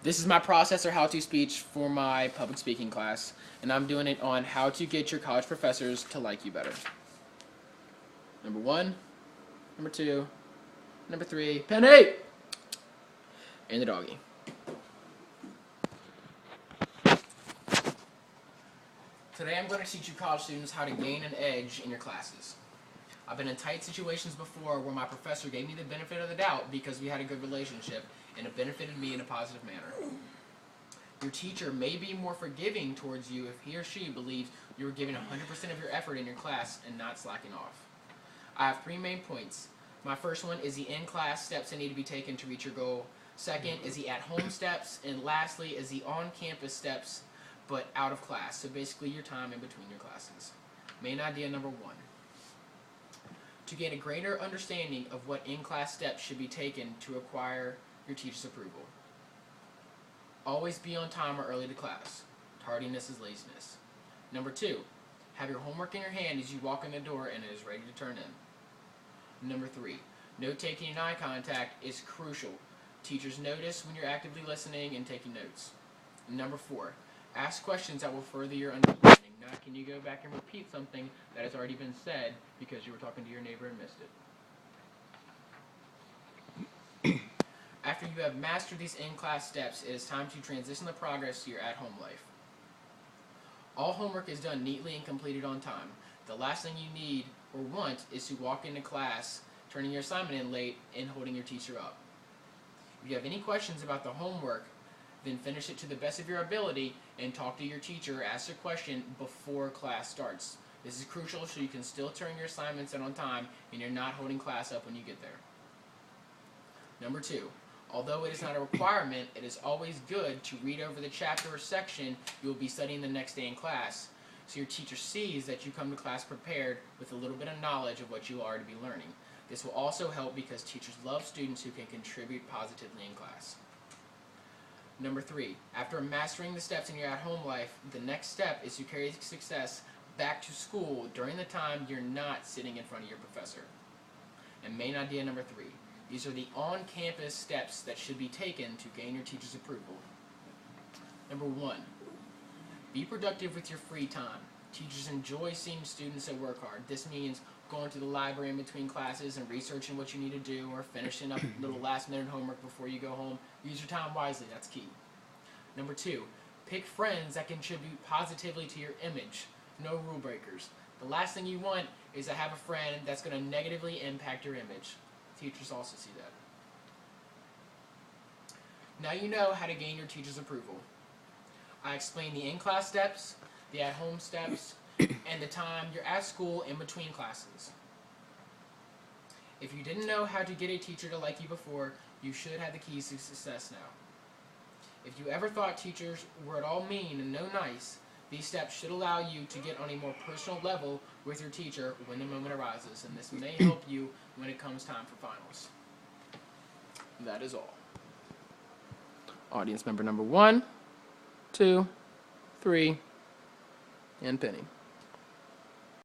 This is my process or how-to speech for my public speaking class, and I'm doing it on how to get your college professors to like you better. Number 1, number 2, number 3, Penny, and the doggy. Today I'm going to teach you college students how to gain an edge in your classes. I've been in tight situations before where my professor gave me the benefit of the doubt because we had a good relationship, and it benefited me in a positive manner. Your teacher may be more forgiving towards you if he or she believes you are giving 100% of your effort in your class and not slacking off. I have 3 main points. My first one is the in-class steps that need to be taken to reach your goal. Second is the at-home steps. And lastly is the on-campus steps, but out of class. So basically your time in between your classes. Main idea number 1. To gain a greater understanding of what in-class steps should be taken to acquire your teacher's approval. Always be on time or early to class. Tardiness is laziness. Number 2, have your homework in your hand as you walk in the door and it is ready to turn in. Number 3, note-taking and eye contact is crucial. Teachers notice when you're actively listening and taking notes. Number 4, ask questions that will further your understanding. Now, can you go back and repeat something that has already been said because you were talking to your neighbor and missed it? After you have mastered these in-class steps, it is time to transition the progress to your at-home life. All homework is done neatly and completed on time. The last thing you need or want is to walk into class, turning your assignment in late, and holding your teacher up. If you have any questions about the homework, then finish it to the best of your ability and talk to your teacher or ask a question before class starts. This is crucial so you can still turn your assignments in on time and you're not holding class up when you get there. Number 2, although it is not a requirement, it is always good to read over the chapter or section you will be studying the next day in class so your teacher sees that you come to class prepared with a little bit of knowledge of what you will already be learning. This will also help because teachers love students who can contribute positively in class. Number 3, after mastering the steps in your at-home life, the next step is to carry success back to school during the time you're not sitting in front of your professor. And main idea number 3, these are the on-campus steps that should be taken to gain your teacher's approval. Number 1, be productive with your free time. Teachers enjoy seeing students that work hard. This means going to the library in between classes and researching what you need to do or finishing up little last-minute homework before you go home. Use your time wisely. That's key. Number 2, pick friends that contribute positively to your image. No rule breakers. The last thing you want is to have a friend that's going to negatively impact your image. Teachers also see that. Now you know how to gain your teacher's approval. I explained the in-class steps, the at-home steps, and the time you're at school in between classes. If you didn't know how to get a teacher to like you before, you should have the keys to success now. If you ever thought teachers were at all mean and no nice, these steps should allow you to get on a more personal level with your teacher when the moment arises, and this may help you when it comes time for finals. That is all. Audience member number 1, 2, 3, and Penny.